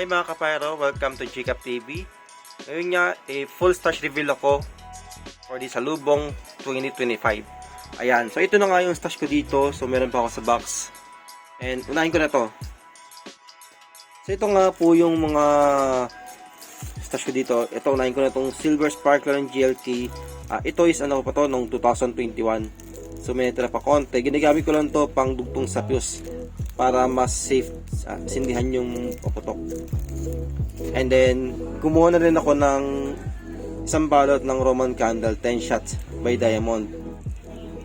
mga kapayro, welcome to GCAP TV. Ngayon nga, full stash reveal ako for the Salubong 2025. Ayan, so ito na nga yung stash ko dito. So meron pa ako sa box. And unahin ko na to. So ito nga po yung mga stash ko dito. Ito, unahin ko na itong Silver Sparkler ng GLK. Ito is ano pa to, nung 2021. So may tira pa konti. Ginagamit ko lang to pang dugtong sa fuse para mas safe sindihan yung paputok. And then kumuha na rin ako ng isang balot ng Roman candle 10 shots by Diamond.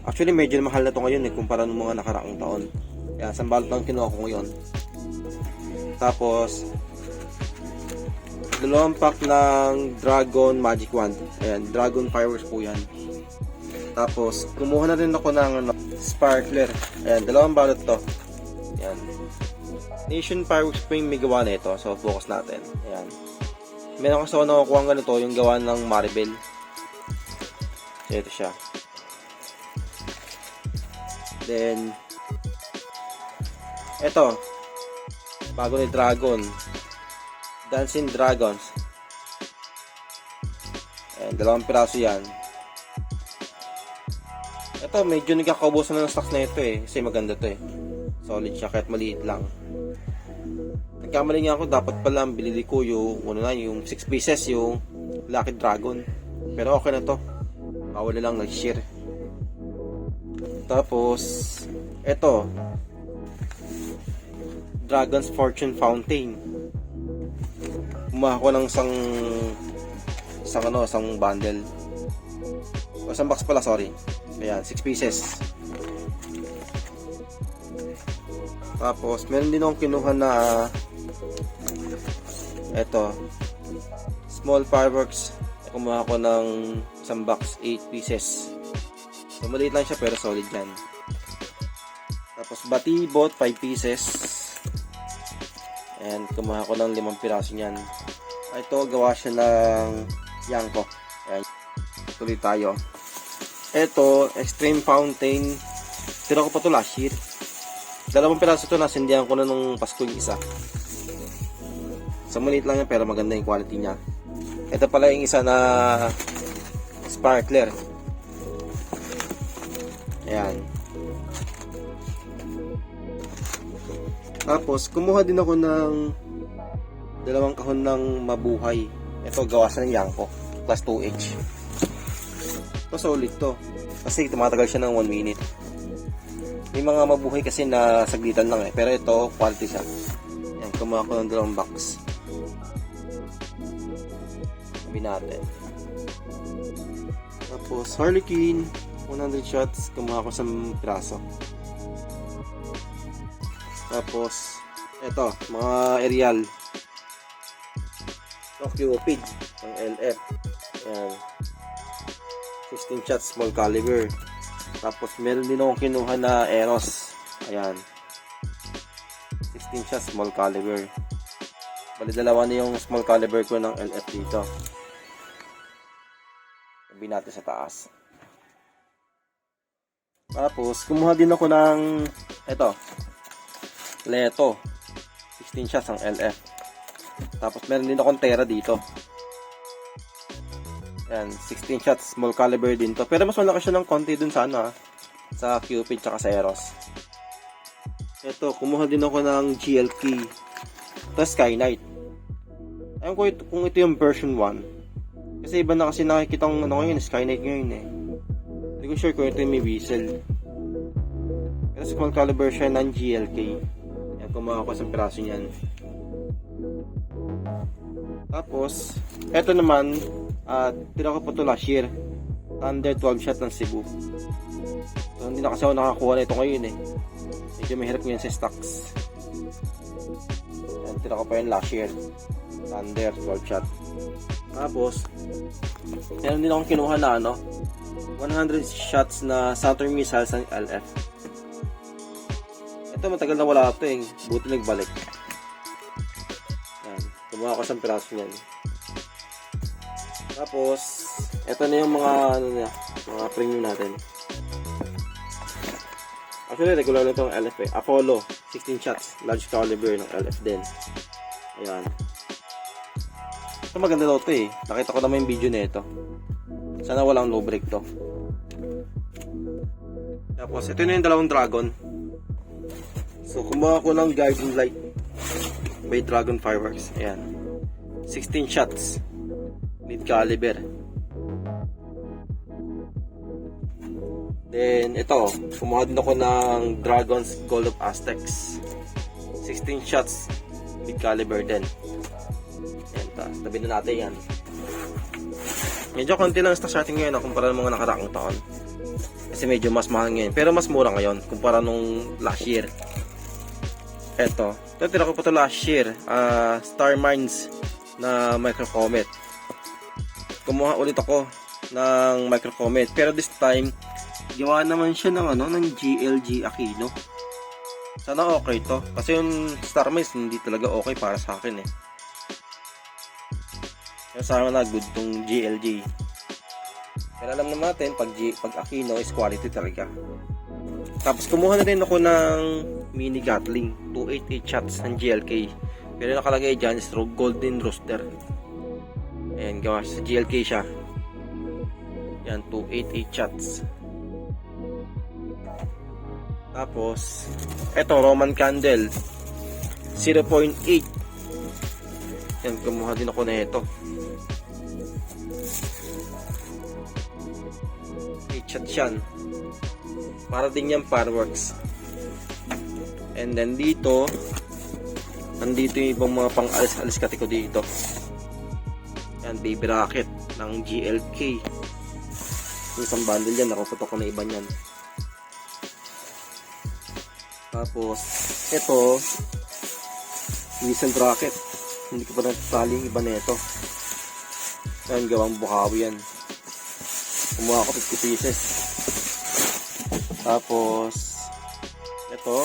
Actually medyo mahal na to ngayon kumpara ng mga nakaraang taon. Kaya isang balot lang kinuha ko ngayon. Tapos dalawang pack ng Dragon Magic Wand. Ayan, Dragon Fireworks po yan. Tapos kumuha na rin ako ng Sparkler. Ayan, dalawang balot to. Ayan. Nation Fireworks po yung may gawa na ito. So, focus natin. Ayan. Meron kasi ako nakukuha ng ganito, yung gawa ng Maribel. So, ito siya. Then, ito. Bago ni Dragon. Dancing Dragons. Ayan, dalawang piraso yan. Ito, medyo nagkakaubusan na ng stocks na ito kasi maganda to Solid siya kahit maliit lang. Nagkamali nga ako, dapat pala ang binili ko yung yung 6 pieces yung Lucky Dragon. Pero okay na to. Bawal na lang nag-share. Tapos eto, Dragon's Fortune Fountain. Kumuha ko ng isang bundle. O isang box pala, sorry. Ayan, 6 pieces. Tapos, meron din akong kinuha na eto, small fireworks. Kumuha ko ng isang box, 8 pieces. So, maliit lang siya pero solid yan. Tapos, batibot, 5 pieces. And, kumuha ko ng 5 piraso niyan. Ito, gawa siya ng Yanko. Ayan, tuloy tayo. Ito, Extreme Fountain. Tira ko pa ito last year. 2 piraso ito, nasindihan ko na nung Pasko yung isa. So, maliit lang yan pero maganda yung quality niya. Ito pala yung isa na Sparkler. Ayan. Tapos, kumuha din ako ng 2 kahon ng Mabuhay. Ito, gawa sa ng Yanko. Plus 2H. Ito, solid to. Kasi tumatagal siya ng 1 minute. May mga Mabuhay kasi na saglitan lang pero ito quality siya. Yan, kumuha ko ng 2 box. Sabi natin. Tapos Harlequin 100 shots, kumuha ko sa piraso. Tapos ito, mga aerial. Ito, Cupid ng LF. Yan. 16 shots, small caliber. Tapos meron din akong kinuha na Eros. Ayan. 16 shots, small caliber. Bali dalawa na yung small caliber ko ng LF dito. Sabi natin sa taas. Tapos kumuha din ako ng ito, Leto. 16 shots ang LF. Tapos meron din akong Tera dito. Ayan, 16 shots, small caliber din to. Pero mas malaki siya ng konti dun sa sa Cupid tsaka sa Eros. Ito, kumuha din ako ng GLK. Ito, Sky Knight. Ayun ko kung ito yung version 1. Kasi iba na kasi nakikita kong ngayon, Sky Knight ngayon Hindi ko sure kung ito yung may whistle. Pero small caliber siya ng GLK. Ayan, kumuha ko sa piraso niyan. Tapos, ito naman, tira ko pa ito last year. Thunder 12 shot ng Cebu. So, hindi na kasi ako nakakuha na ito ngayon Medyo mahirap ngayon sa stocks. Ayan, tira ko pa yun last year. Thunder 12 shot. Tapos, meron din akong kinuha na 100 shots na Saturn missiles ng LF. Ito matagal na wala ito buti nagbalik. Ayan, kumuha ko sa piraso niyan. Tapos, ito na yung mga mga premium natin. Actually, regular na itong LF Apollo, 16 shots, large caliber ng LF din. Ayan. So, maganda daw to eh. Nakita ko naman yung video nito. Sana walang low brake to. Tapos, ito na yung dalawang dragon. So, kumuha ko ng guiding light by Dragon Fireworks. Ayan. 16 shots. Mid caliber. Then, ito. Kumuha din ako ng Dragon's Gold of Aztecs. 16 shots. Mid caliber din. Ayan, tabi na natin yan. Medyo konti lang stash natin ngayon kumpara ng mga nakaraang taon. Kasi medyo mas mahal ngayon. Pero mas mura ngayon kumpara nung last year. Eto. Tira ko pa ito last year. Star Mines na Micro Comet. Kumuha ulit ako ng Micro Comet. Pero this time, gawa naman siya ng ng GLG Aquino. Sana okay to. Kasi yung Star Mines hindi talaga okay para sa akin eh. Kaya sana na good tong GLG. Pero alam naman natin pag Aquino is quality talaga. Tapos kumuha na rin ako ng mini Gatling 288 shots ng GLK. Pero nakalagay dyan is Golden Rooster. Ayan, gawa sa GLK siya. Yan, 288 shots. Tapos eto Roman Candle 0.8. Yan, kumuha din ako na ito. 8 shots yan. Para din yan fireworks. And then dito, nandito yung ibang mga pang-alis-alis kati ko dito. Yan, baby rocket ng GLK. Yung isang bundle yan, nakuputok ko na iba yan. Tapos, ito, whistle rocket. Hindi ko pa natali yung iba na ito. Yan, gawang Bukawi yan. Kumuha ako 50 pieces. Tapos, ito,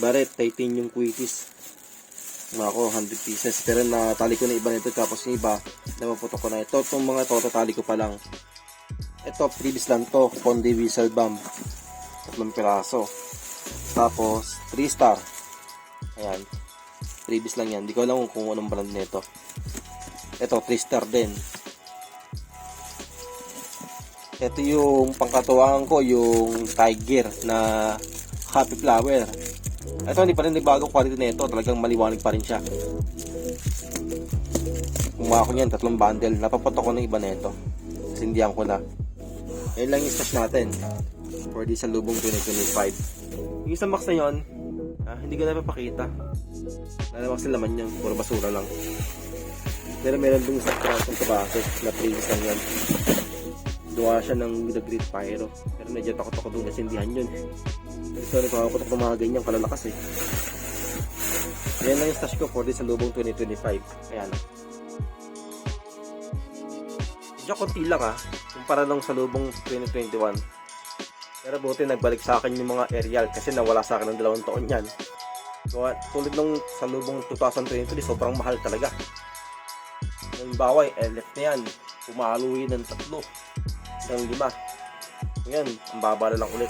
Barrett Titanium Quitis. Kumuha ako 100 pieces. Pero natali ko na iba nito. Tapos yung iba, napaputok ko na ito. Itong mga to, tatali ko pa lang. Ito, previous lang to. Ponde Whistle Bomb. 3 piraso. Tapos, 3 star. Ayan. Previous lang yan. Hindi ko alam kung anong brand nito. Ito, 3 star din. Ito yung pangkatuwaan ko, yung Tiger na Happy Flower. Ito, hindi pa rin bagong quality nito. Talagang maliwanag pa rin siya. Kumuha ko niyan, 3 bundle. Napapatok ko ng iba nito. Sindihan ko na. Yan lang yung stash natin for di sa lubong 2025. Yung isang box na yun, hindi ko na papakita. Nalamak sila laman yan, puro basura lang. Pero meron dun sa krasong kabase na previous lang yan. Duwa siya ng The Great Pyro. Pero medyo takot ako dun kasi sindihan yun. Sorry, pakaputok ng mga ganyan kalalakas eh. Yan lang yung stash ko for di sa lubong 2025. Ayan. Medyo konti lang kumpara nung sa lubong 2021. Pero buti nagbalik sa akin yung mga aerial kasi nawala sa akin ng 2 taon yan. Tulad nung sa lubong 2023, sobrang mahal talaga. Yung baway, LF na yan. Pumalo yun ng 3, ng 5. Ngayon, ang baba na lang ulit.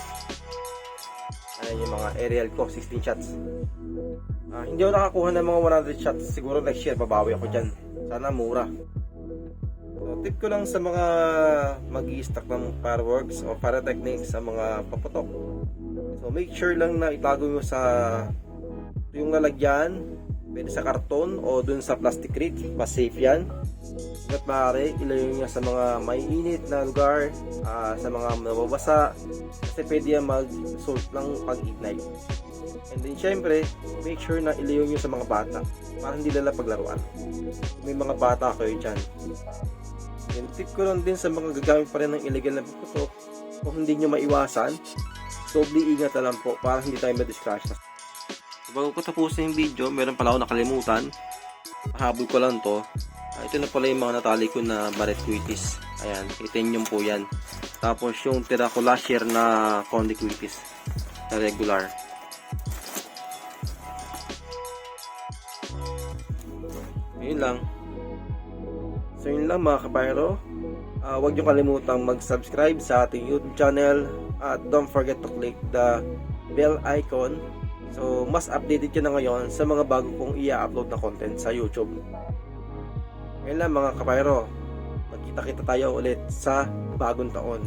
Ayan yung mga aerial ko, 16 shots. Hindi ako nakakuha ng mga 100 shots. Siguro next year, babawi ako dyan. Sana mura. So, tip ko lang sa mga mag-i-stock ng fireworks o pyrotechnics sa mga paputok. So, make sure lang na itago mo sa yung lalagyan, pwede sa karton o dun sa plastic crate. Mas safe yan. At maaari, ilayo niya sa mga may init na lugar, sa mga nababasa. Kasi pwede yan mag-salt ng pag-ignite. And then, syempre, make sure na ilayo niyo sa mga bata para hindi nila paglaruan. May mga bata kayo dyan. And tip ko lang din sa mga gagamit pa rin ng illegal na puputok, kung hindi nyo maiwasan, doble ingat na lang po para hindi tayo ma-discrash. Bago ko tapusin yung video, meron pala ako nakalimutan. Habol ko lang to. Ito na pala yung mga natali ko na Barrett Quitis. Ayan, titanium po yan. Tapos yung tira ko last year na Conde Quitis na regular. Yun lang. So yun lang mga kapayro. Huwag nyo kalimutang mag-subscribe sa ating YouTube channel. At don't forget to click the bell icon So, mas updated ka na ngayon sa mga bago kong i-upload na content sa YouTube. Ngayon lang mga kapayro, magkita-kita tayo ulit sa bagong taon.